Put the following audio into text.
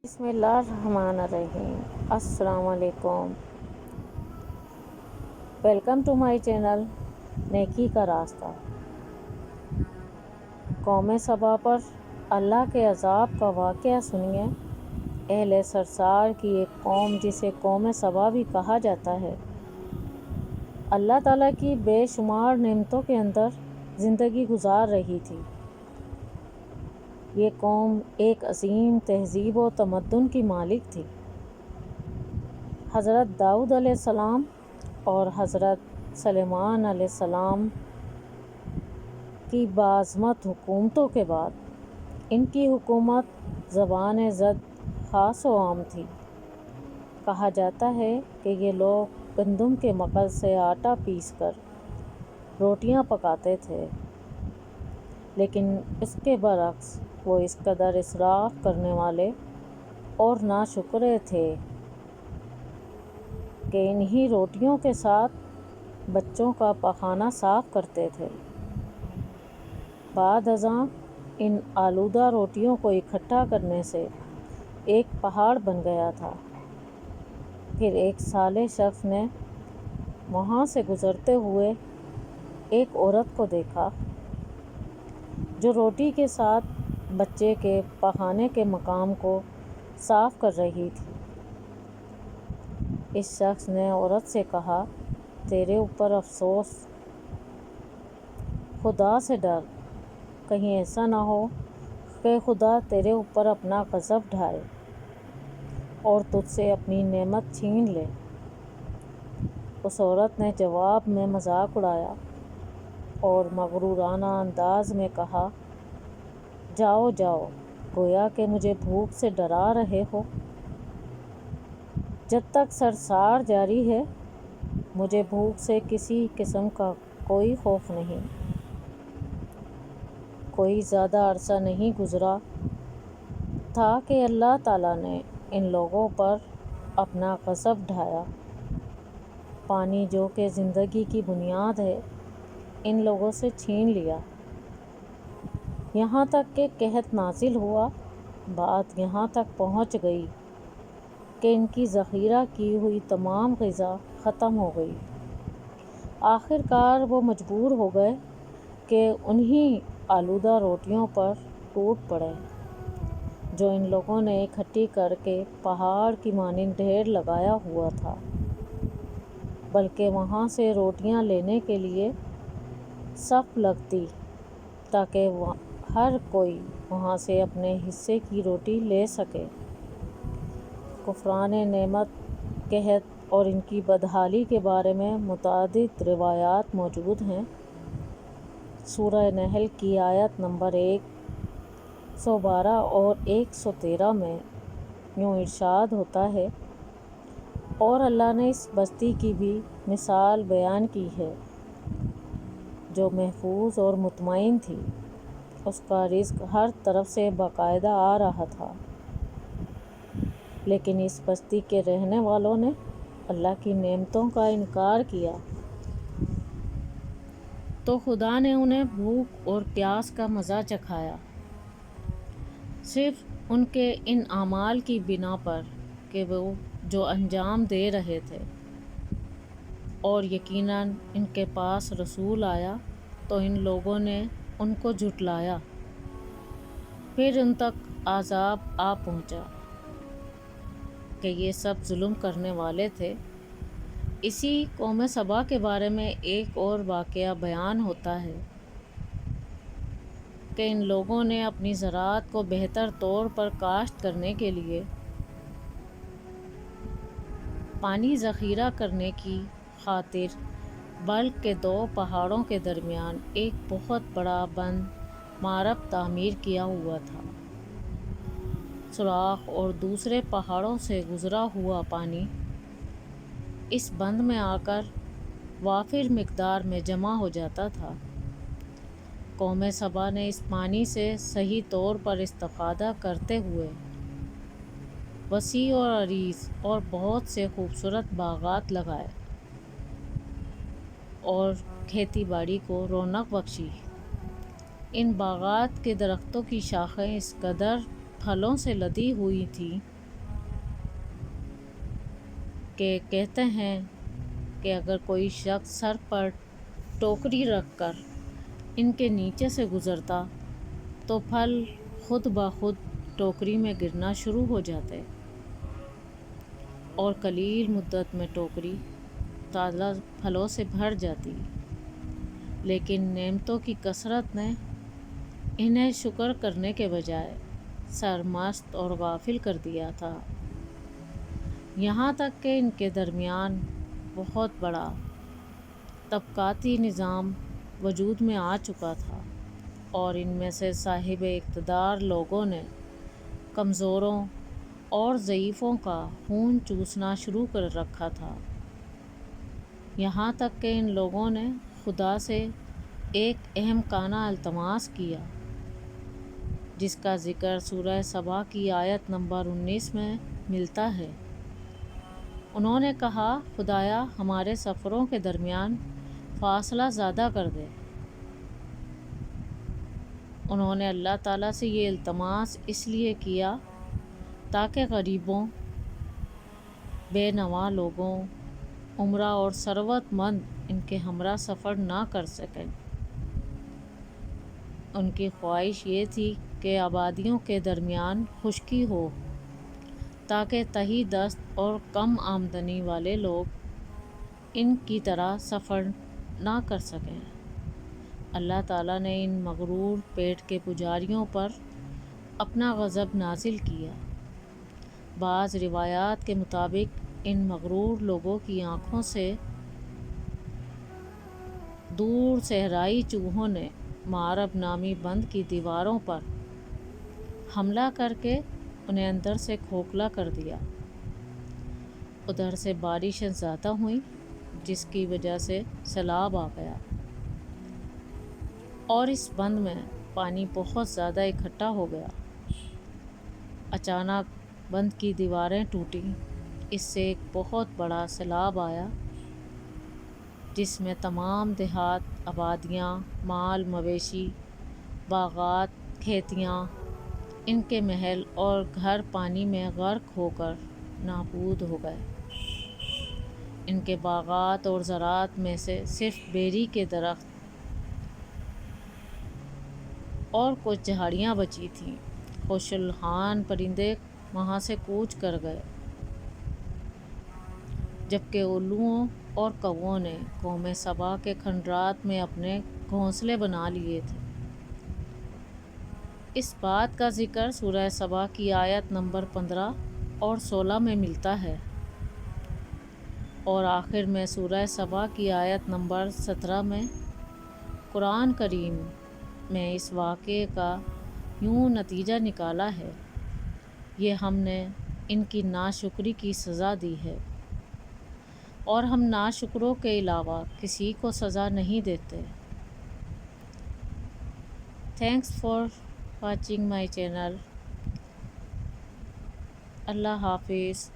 بسم اللہ الرحمن الرحیم۔ السلام علیکم، ویلکم ٹو مائی چینل نیکی کا راستہ۔ قوم سبا پر اللہ کے عذاب کا واقعہ سنیے۔ اہل سرسار کی ایک قوم جسے قوم سبا بھی کہا جاتا ہے، اللہ تعالیٰ کی بے شمار نعمتوں کے اندر زندگی گزار رہی تھی۔ یہ قوم ایک عظیم تہذیب و تمدن کی مالک تھی۔ حضرت داؤد علیہ السلام اور حضرت سلیمان علیہ السلام کی باعظمت حکومتوں کے بعد ان کی حکومت زبان زد خاص و عام تھی۔ کہا جاتا ہے کہ یہ لوگ گندم کے مغز سے آٹا پیس کر روٹیاں پکاتے تھے، لیکن اس کے برعکس وہ اس قدر اسراف کرنے والے اور ناشکرے تھے کہ انہی روٹیوں کے ساتھ بچوں کا پاخانہ صاف کرتے تھے۔ بعد ازاں ان آلودہ روٹیوں کو اکٹھا کرنے سے ایک پہاڑ بن گیا تھا۔ پھر ایک صالح شخص نے وہاں سے گزرتے ہوئے ایک عورت کو دیکھا جو روٹی کے ساتھ بچے کے پاخانے کے مقام کو صاف کر رہی تھی۔ اس شخص نے عورت سے کہا، تیرے اوپر افسوس، خدا سے ڈر، کہیں ایسا نہ ہو کہ خدا تیرے اوپر اپنا غضب ڈھائے اور تجھ سے اپنی نعمت چھین لے۔ اس عورت نے جواب میں مذاق اڑایا اور مغرورانہ انداز میں کہا، جاؤ جاؤ، گویا کہ مجھے بھوک سے ڈرا رہے ہو۔ جب تک سرسار جاری ہے مجھے بھوک سے کسی قسم کا کوئی خوف نہیں۔ کوئی زیادہ عرصہ نہیں گزرا تھا کہ اللہ تعالیٰ نے ان لوگوں پر اپنا غضب ڈھایا۔ پانی جو کہ زندگی کی بنیاد ہے ان لوگوں سے چھین لیا، یہاں تک کہ قحط نازل ہوا۔ بات یہاں تک پہنچ گئی کہ ان کی ذخیرہ کی ہوئی تمام غذا ختم ہو گئی۔ آخر کار وہ مجبور ہو گئے کہ انہی آلودہ روٹیوں پر ٹوٹ پڑیں جو ان لوگوں نے اکٹھی کر کے پہاڑ کی مانند ڈھیر لگایا ہوا تھا، بلکہ وہاں سے روٹیاں لینے کے لیے صف لگتی تاکہ ہر کوئی وہاں سے اپنے حصے کی روٹی لے سکے۔ کفران نعمت، قحط اور ان کی بدحالی کے بارے میں متعدد روایات موجود ہیں۔ سورہ نحل کی آیت نمبر 112 اور 113 میں یوں ارشاد ہوتا ہے، اور اللہ نے اس بستی کی بھی مثال بیان کی ہے جو محفوظ اور مطمئن تھی، اس کا رزق ہر طرف سے باقاعدہ آ رہا تھا، لیکن اس بستی کے رہنے والوں نے اللہ کی نعمتوں کا انکار کیا تو خدا نے انہیں بھوک اور پیاس کا مزہ چکھایا، صرف ان کے ان اعمال کی بنا پر کہ وہ جو انجام دے رہے تھے۔ اور یقیناً ان کے پاس رسول آیا تو ان لوگوں نے ان کو جھٹلایا، پھر ان تک عذاب آ پہنچا کہ یہ سب ظلم کرنے والے تھے۔ اسی قوم سبا کے بارے میں ایک اور واقعہ بیان ہوتا ہے کہ ان لوگوں نے اپنی زراعت کو بہتر طور پر کاشت کرنے کے لیے پانی ذخیرہ کرنے کی خاطر بلخ کے 2 پہاڑوں کے درمیان ایک بہت بڑا بند مارب تعمیر کیا ہوا تھا۔ سوراخ اور دوسرے پہاڑوں سے گزرا ہوا پانی اس بند میں آ کر وافر مقدار میں جمع ہو جاتا تھا۔ قوم سبا نے اس پانی سے صحیح طور پر استفادہ کرتے ہوئے وسیع اور عریض اور بہت سے خوبصورت باغات لگائے اور کھیتی باڑی کو رونق بخشی۔ ان باغات کے درختوں کی شاخیں اس قدر پھلوں سے لدی ہوئی تھیں کہ کہتے ہیں کہ اگر کوئی شخص سر پر ٹوکری رکھ کر ان کے نیچے سے گزرتا تو پھل خود بخود ٹوکری میں گرنا شروع ہو جاتے اور قلیل مدت میں ٹوکری تازہ پھلوں سے بھر جاتی، لیکن نعمتوں کی کثرت نے انہیں شکر کرنے کے بجائے سرمست اور غافل کر دیا تھا، یہاں تک کہ ان کے درمیان بہت بڑا طبقاتی نظام وجود میں آ چکا تھا اور ان میں سے صاحب اقتدار لوگوں نے کمزوروں اور ضعیفوں کا خون چوسنا شروع کر رکھا تھا، یہاں تک کہ ان لوگوں نے خدا سے ایک احمقانہ التماس کیا جس کا ذکر سورہ سبا کی آیت نمبر 19 میں ملتا ہے۔ انہوں نے کہا، خدایا ہمارے سفروں کے درمیان فاصلہ زیادہ کر دے۔ انہوں نے اللہ تعالیٰ سے یہ التماس اس لیے کیا تاکہ غریبوں، بے نوا لوگوں، امراء اور ثروت مند ان کے ہمراہ سفر نہ کر سکیں۔ ان کی خواہش یہ تھی کہ آبادیوں کے درمیان خشکی ہو تاکہ تہی دست اور کم آمدنی والے لوگ ان کی طرح سفر نہ کر سکیں۔ اللہ تعالیٰ نے ان مغرور پیٹ کے پجاریوں پر اپنا غضب نازل کیا۔ بعض روایات کے مطابق ان مغرور لوگوں کی آنکھوں سے دور صحرائی چوہوں نے مارب نامی بند کی دیواروں پر حملہ کر کے انہیں اندر سے کھوکھلا کر دیا۔ ادھر سے بارشیں زیادہ ہوئیں جس کی وجہ سے سیلاب آ گیا اور اس بند میں پانی بہت زیادہ اکٹھا ہو گیا۔ اچانک بند کی دیواریں ٹوٹیں، اس سے ایک بہت بڑا سیلاب آیا جس میں تمام دیہات، آبادیاں، مال مویشی، باغات، کھیتیاں، ان کے محل اور گھر پانی میں غرق ہو کر نابود ہو گئے۔ ان کے باغات اور زراعت میں سے صرف بیری کے درخت اور کچھ جھاڑیاں بچی تھیں۔ خوش الحان پرندے وہاں سے کوچ کر گئے، جبکہ الوؤں اور کووں نے قوم سبا کے کھنڈرات میں اپنے گھونسلے بنا لیے تھے۔ اس بات کا ذکر سورہ سبا کی آیت نمبر 15 اور 16 میں ملتا ہے، اور آخر میں سورہ سبا کی آیت نمبر 17 میں قرآن کریم میں اس واقعے کا یوں نتیجہ نکالا ہے، یہ ہم نے ان کی ناشکری کی سزا دی ہے اور ہم ناشکروں کے علاوہ کسی کو سزا نہیں دیتے۔ Thanks for watching my channel. اللہ حافظ۔